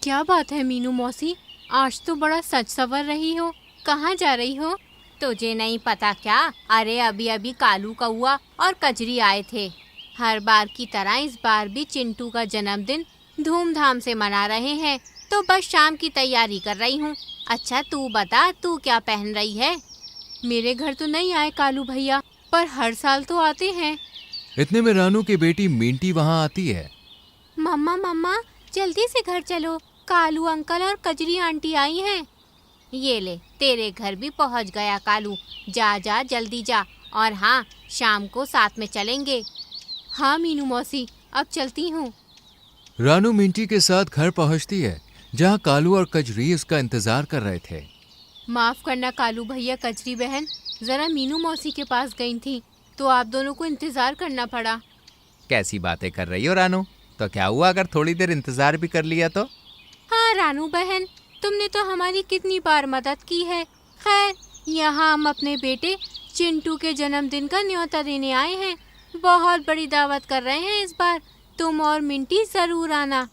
क्या बात है मीनू मौसी, आज तो बड़ा सच सवर रही हो। कहाँ जा रही हो? तुझे नहीं पता क्या? अरे अभी अभी कालू कौआ और कजरी आए थे। हर बार की तरह इस बार भी चिंटू का जन्मदिन धूमधाम से मना रहे हैं, तो बस शाम की तैयारी कर रही हूँ। अच्छा तू बता, तू क्या पहन रही है? मेरे घर तो नहीं आए कालू भैया, पर हर साल तो आते हैं। इतने में रानू की बेटी मिंटी वहाँ आती है। मम्मा मम्मा, जल्दी से घर चलो, कालू अंकल और कजरी आंटी आई हैं। ये ले, तेरे घर भी पहुँच गया कालू। जा जा जल्दी जा, और हाँ, शाम को साथ में चलेंगे। हाँ मीनू मौसी, अब चलती हूँ। रानू मिंटी के साथ घर पहुँचती है, जहाँ कालू और कजरी उसका इंतजार कर रहे थे। माफ करना कालू भैया, कजरी बहन, जरा मीनू मौसी के पास गई थी तो आप दोनों को इंतजार करना पड़ा। कैसी बातें कर रही हो रानू? तो क्या हुआ अगर थोड़ी देर इंतजार भी कर लिया तो? हाँ रानू बहन, तुमने तो हमारी कितनी बार मदद की है। खैर, यहाँ हम अपने बेटे चिंटू के जन्मदिन का न्योता देने आए हैं। बहुत बड़ी दावत कर रहे हैं इस बार, तुम और मिंटी जरूर आना।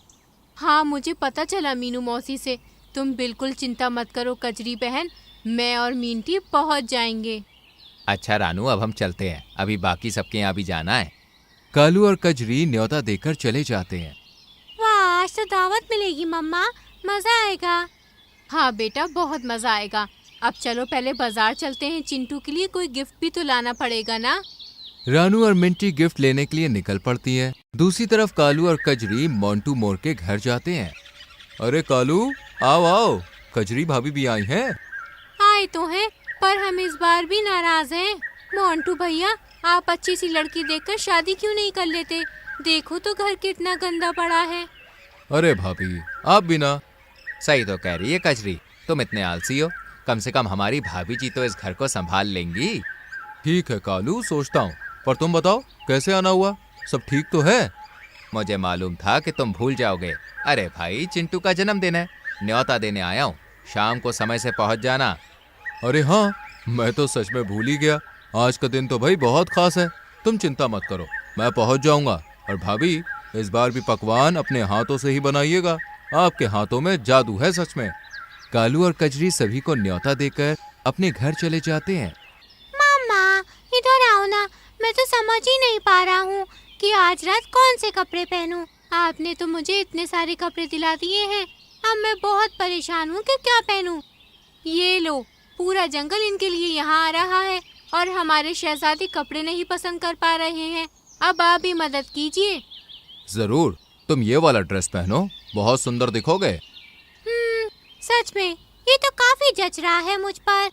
हाँ, मुझे पता चला मीनू मौसी से। तुम बिल्कुल चिंता मत करो कजरी बहन, मैं और मिंटी पहुँच जाएंगे। अच्छा रानू, अब हम चलते हैं, अभी बाकी सबके यहाँ भी जाना है। कालू और कजरी न्योता देकर चले जाते हैं। वाह, आज तो दावत मिलेगी मम्मा, मजा आएगा। हाँ बेटा, बहुत मजा आएगा। अब चलो पहले बाजार चलते हैं, चिंटू के लिए कोई गिफ्ट भी तो लाना पड़ेगा ना। रानू और मिंटी गिफ्ट लेने के लिए निकल पड़ती है। दूसरी तरफ कालू और कजरी मोंटू मोर के घर जाते हैं। अरे कालू, आओ आओ, कजरी भाभी भी आई हैं। आए तो हैं, पर हम इस बार भी नाराज हैं। मोंटू भैया, आप अच्छी सी लड़की देखकर शादी क्यों नहीं कर लेते? देखो तो घर कितना गंदा पड़ा है। अरे भाभी, आप भी ना। सही तो कह रही है कजरी, तुम इतने आलसी हो। कम से कम हमारी भाभी जी तो इस घर को संभाल लेंगी। ठीक है कालू, सोचता हूँ, पर तुम बताओ कैसे आना हुआ? सब ठीक तो है? मुझे मालूम था कि तुम भूल जाओगे। अरे भाई, चिंटू का जन्मदिन है, न्योता देने आया हूँ, शाम को समय से पहुँच जाना। अरे हाँ, मैं तो सच में भूल ही गया। आज का दिन तो भाई बहुत खास है। तुम चिंता मत करो, मैं पहुँच जाऊँगा। और भाभी, इस बार भी पकवान अपने हाथों से ही बनाइएगा। आपके हाथों में जादू है सच में। कालू और कजरी सभी को न्योता देकर अपने घर चले जाते हैं। मम्मा, इधर आओ ना, मैं तो समझ ही नहीं पा रहा हूँ कि आज रात कौन से कपड़े पहनूं। आपने तो मुझे इतने सारे कपड़े दिला दिए हैं, अब मैं बहुत परेशान हूँ कि क्या पहनूं। ये लो, पूरा जंगल इनके लिए यहाँ आ रहा है और हमारे शहजादी कपड़े नहीं पसंद कर पा रहे हैं। अब आप भी मदद कीजिए। जरूर, तुम ये वाला ड्रेस पहनो, बहुत सुंदर दिखोगे। सच में ये तो काफी जच रहा है मुझ पर।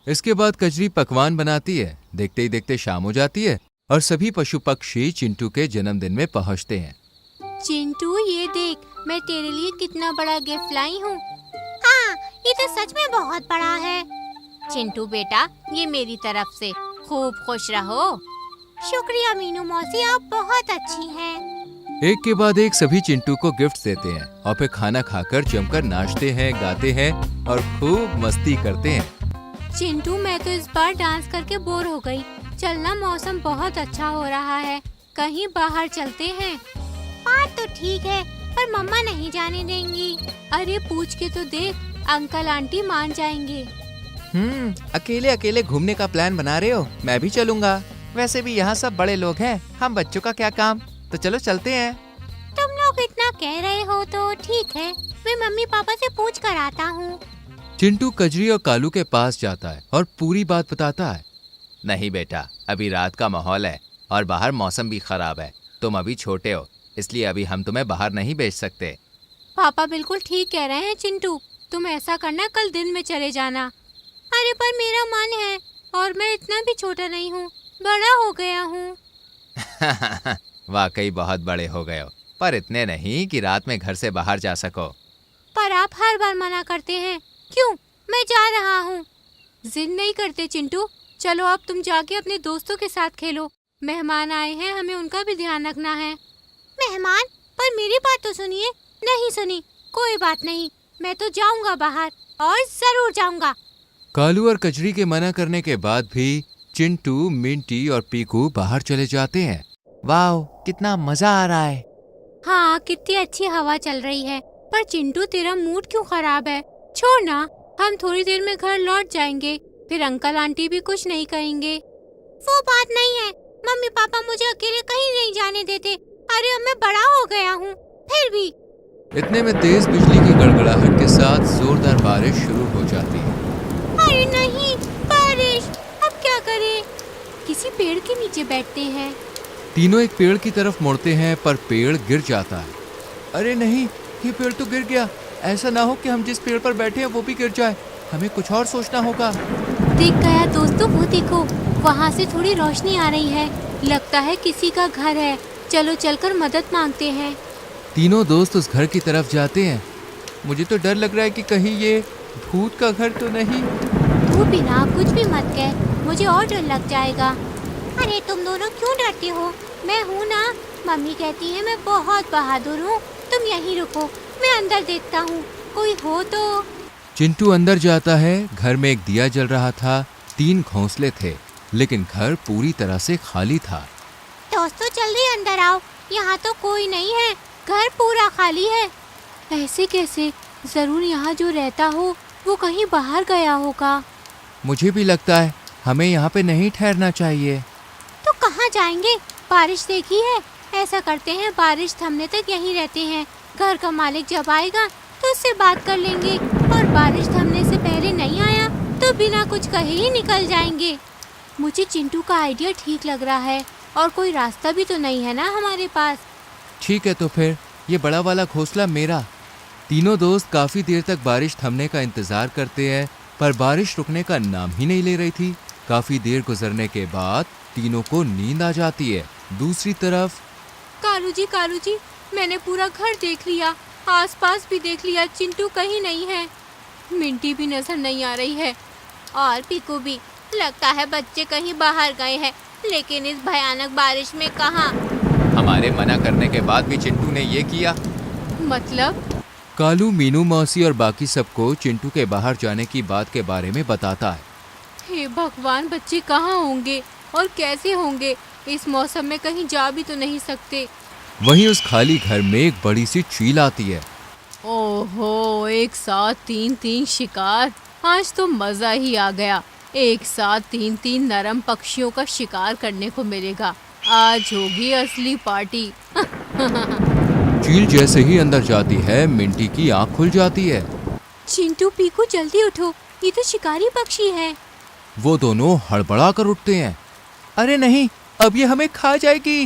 इसके बाद कजरी पकवान बनाती है। देखते ही देखते शाम हो जाती है और सभी पशु पक्षी चिंटू के जन्मदिन में पहुंचते हैं। चिंटू, ये देख, मैं तेरे लिए कितना बड़ा गिफ्ट लाई हूँ। हाँ, ये तो सच में बहुत बड़ा है। चिंटू बेटा, ये मेरी तरफ से, खूब खुश रहो। शुक्रिया मीनू मौसी, आप बहुत अच्छी हैं। एक के बाद एक सभी चिंटू को गिफ्ट देते हैं और फिर खाना खाकर जमकर नाचते हैं, गाते हैं और खूब मस्ती करते हैं। चिंटू, मैं तो इस बार डांस करके बोर हो गई। चलना, मौसम बहुत अच्छा हो रहा है, कहीं बाहर चलते हैं। बात तो ठीक है, पर मम्मा नहीं जाने देंगी। अरे पूछ के तो देख, अंकल आंटी मान जाएंगे। अकेले अकेले घूमने का प्लान बना रहे हो? मैं भी चलूंगा। वैसे भी यहाँ सब बड़े लोग हैं, हम बच्चों का क्या काम। तो चलो चलते हैं। तुम लोग इतना कह रहे हो तो ठीक है, मैं मम्मी पापा से पूछ कर आता हूँ। चिंटू कजरी और कालू के पास जाता है और पूरी बात बताता है। नहीं बेटा, अभी रात का माहौल है और बाहर मौसम भी खराब है। तुम अभी छोटे हो, इसलिए अभी हम तुम्हें बाहर नहीं भेज सकते। पापा बिल्कुल ठीक कह रहे हैं चिंटू, तुम ऐसा करना, कल दिन में चले जाना। अरे पर मेरा मन है, और मैं इतना भी छोटा नहीं हूँ, बड़ा हो गया हूँ। वाकई बहुत बड़े हो गए हो, पर इतने नहीं कि रात में घर से बाहर जा सको। पर आप हर बार मना करते हैं, क्यों? मैं जा रहा हूँ। जिद नहीं करते चिंटू, चलो अब तुम जाके अपने दोस्तों के साथ खेलो। मेहमान आए हैं, हमें उनका भी ध्यान रखना है। मेहमान? पर मेरी बात तो सुनिए। नहीं सुनी, कोई बात नहीं, मैं तो जाऊंगा बाहर, और जरूर जाऊंगा। कालू और कजरी के मना करने के बाद भी चिंटू, मिंटी और पीकू बाहर चले जाते हैं। वाह, कितना मजा आ रहा है। हाँ, कितनी अच्छी हवा चल रही है, पर चिंटू तेरा मूड क्यों खराब है? छोड़ ना, हम थोड़ी देर में घर लौट जाएंगे, फिर अंकल आंटी भी कुछ नहीं कहेंगे। वो बात नहीं है, मम्मी पापा मुझे अकेले कहीं नहीं जाने देते। अरे अब मैं बड़ा हो गया हूँ, फिर भी। इतने में तेज बिजली की गड़गड़ाहट के साथ जोरदार बारिश शुरू हो जाती है। अरे नहीं, बारिश, अब क्या करें? किसी पेड़ के नीचे बैठते हैं। तीनों एक पेड़ की तरफ मुड़ते हैं पर पेड़ गिर जाता है। अरे नहीं, ये पेड़ तो गिर गया। ऐसा ना हो कि हम जिस पेड़ पर बैठे हैं वो भी गिर जाए। हमें कुछ और सोचना होगा। दिख गया दोस्तों, वो देखो, वहाँ से थोड़ी रोशनी आ रही है। लगता है किसी का घर है। चलो चलकर मदद मांगते हैं। तीनों दोस्त उस घर की तरफ जाते हैं। मुझे तो डर लग रहा है कि कहीं ये भूत का घर तो नहीं। तू बिना कुछ भी मत कह, मुझे और डर लग जाएगा। अरे तुम दोनों क्यों डरते हो? मैं हूँ ना, मम्मी कहती है मैं बहुत बहादुर हूँ। तुम यहीं रुको, मैं अंदर देखता हूँ, कोई हो तो। चिंटू अंदर जाता है। घर में एक दिया जल रहा था। 3 घोंसले थे, लेकिन घर पूरी तरह से खाली था। दोस्तों जल्दी अंदर आओ, यहाँ तो कोई नहीं है, घर पूरा खाली है। ऐसे कैसे? जरूर यहाँ जो रहता हो वो कहीं बाहर गया होगा। मुझे भी लगता है हमें यहाँ पे नहीं ठहरना चाहिए। तो कहाँ जाएंगे? बारिश देखी है, ऐसा करते हैं बारिश थमने तक यहीं रहते हैं। घर का मालिक जब आएगा तो उससे बात कर लेंगे, और बारिश थमने से पहले नहीं आया तो बिना कुछ कहे ही निकल जाएंगे। मुझे चिंटू का आइडिया ठीक लग रहा है, और कोई रास्ता भी तो नहीं है ना हमारे पास। ठीक है, तो फिर ये बड़ा वाला घोंसला मेरा। तीनों दोस्त काफी देर तक बारिश थमने का इंतजार करते हैं, पर बारिश रुकने का नाम ही नहीं ले रही थी। काफी देर गुजरने के बाद तीनों को नींद आ जाती है। दूसरी तरफ कालू जी, मैंने पूरा घर देख लिया, आसपास भी देख लिया, चिंटू कहीं नहीं है। मिंटी भी नजर नहीं आ रही है, और पीकू भी। लगता है बच्चे कहीं बाहर गए हैं, लेकिन इस भयानक बारिश में कहाँ? हमारे मना करने के बाद भी चिंटू ने ये किया। मतलब? कालू, मीनू मौसी और बाकी सबको चिंटू के बाहर जाने की बात के बारे में बताता है। हे भगवान, बच्चे कहाँ होंगे और कैसे होंगे? इस मौसम में कहीं जा भी तो नहीं सकते। वहीं उस खाली घर में एक बड़ी सी चील आती है। ओहो, एक साथ 3 शिकार। आज तो मजा ही आ गया। एक साथ 3 नरम पक्षियों का शिकार करने को मिलेगा। आज होगी असली पार्टी। चील जैसे ही अंदर जाती है, मिंटी की आंख खुल जाती है। चिंटू, पीकू, जल्दी उठो, ये तो शिकारी पक्षी है। वो दोनों हड़बड़ा कर उठते हैं। अरे नहीं, अब ये हमें खा जाएगी।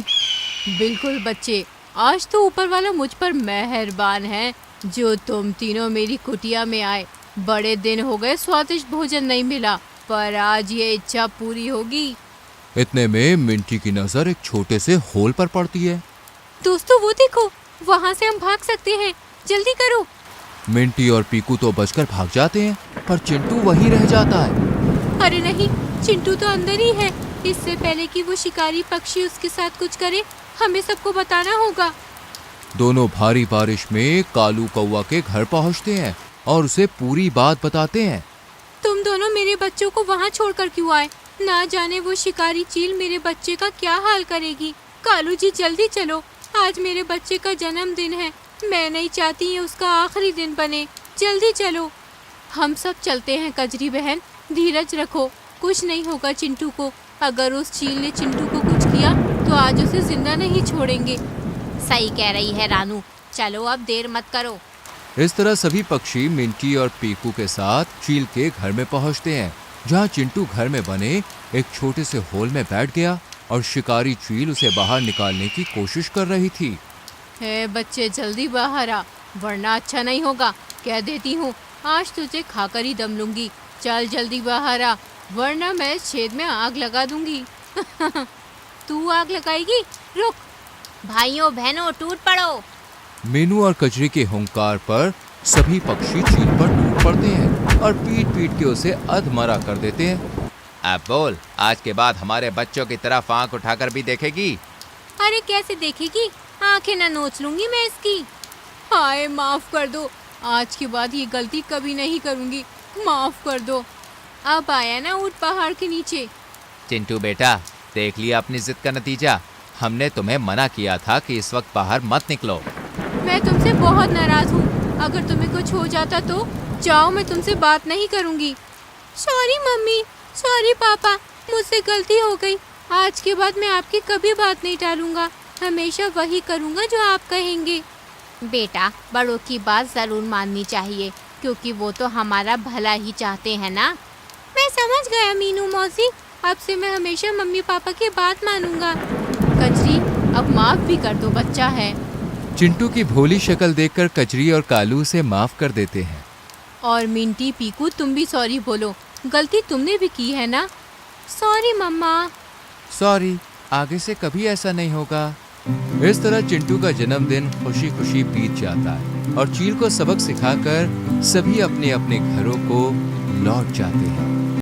बिल्कुल बच्चे, आज तो ऊपर वाला मुझ पर मेहरबान है जो तुम तीनों मेरी कुटिया में आए। बड़े दिन हो गए स्वादिष्ट भोजन नहीं मिला, पर आज ये इच्छा पूरी होगी। इतने में मिंटी की नजर एक छोटे से होल पर पड़ती है। दोस्तों वो देखो, वहाँ से हम भाग सकते हैं, जल्दी करो। मिंटी और पीकू तो बचकर भाग जाते हैं, पर चिंटू वहीं रह जाता है। अरे नहीं, चिंटू तो अंदर ही है। इससे पहले कि वो शिकारी पक्षी उसके साथ कुछ करे, हमें सबको बताना होगा। दोनों भारी बारिश में कालू कौवा के घर पहुंचते हैं और उसे पूरी बात बताते हैं। तुम दोनों मेरे बच्चों को वहाँ छोड़कर क्यों आए? ना जाने वो शिकारी चील मेरे बच्चे का क्या हाल करेगी। कालू जी जल्दी चलो, आज मेरे बच्चे का जन्मदिन है। मैं नहीं चाहती ये उसका आखिरी दिन बने। जल्दी चलो। हम सब चलते हैं कजरी बहन, धीरज रखो, कुछ नहीं होगा चिंटू को। अगर उस चील ने चिंटू को कुछ किया तो आज उसे जिंदा नहीं छोड़ेंगे। सही कह रही है रानू, चलो अब देर मत करो। इस तरह सभी पक्षी मिंटी और पीकू के साथ चील के घर में पहुंचते हैं, जहां चिंटू घर में बने एक छोटे से होल में बैठ गया और शिकारी चील उसे बाहर निकालने की कोशिश कर रही थी। हे बच्चे, जल्दी बाहर आ, वरना अच्छा नहीं होगा। कह देती हूँ, आज तुझे खाकर ही दम लूंगी। चल जल्दी बाहर आ, वरना मैं इस छेद में आग लगा दूंगी। तू आग लगाएगी? रुक। भाइयों बहनों, टूट पड़ो। मीनू और कजरी के हुंकार पर सभी पक्षी चील पर टूट पड़ते हैं और पीट पीट के उसे अधमरा कर देते हैं। अब बोल, आज के बाद हमारे बच्चों की तरफ आंख उठाकर भी देखेगी? अरे कैसे देखेगी, आंखें ना नोच लूंगी मैं इसकी। हाय, माफ कर दो, आज के बाद ये गलती कभी नहीं करूंगी, माफ कर दो। अब आया ना ऊंट पहाड़ के नीचे। चिंटू बेटा, देख लिया अपनी जिद का नतीजा। हमने तुम्हें मना किया था कि इस वक्त बाहर मत निकलो। मैं तुमसे बहुत नाराज हूँ। अगर तुम्हें कुछ हो जाता तो जाओ, मैं तुमसे बात नहीं करूँगी। सॉरी मम्मी, सॉरी पापा, मुझसे गलती हो गई। आज के बाद मैं आपकी कभी बात नहीं टालूंगा, हमेशा वही करूँगा जो आप कहेंगे। बेटा, बड़ों की बात जरूर माननी चाहिए, क्योंकि वो तो हमारा भला ही चाहते हैं ना। मैं समझ गया मीनू मौसी, अब से मैं हमेशा मम्मी पापा की बात मानूंगा। कजरी, अब माफ भी कर दो, बच्चा है। चिंटू की भोली शक्ल देखकर कजरी और कालू उसे माफ कर देते हैं। और मिंटी, पीकू, तुम भी सॉरी बोलो, गलती तुमने भी की है ना। सॉरी मम्मा। सॉरी, आगे से कभी ऐसा नहीं होगा। इस तरह चिंटू का जन्मदिन खुशी खुशी बीत जाता है और चील को सबक सिखाकर सभी अपने अपने घरों को लौट जाते हैं।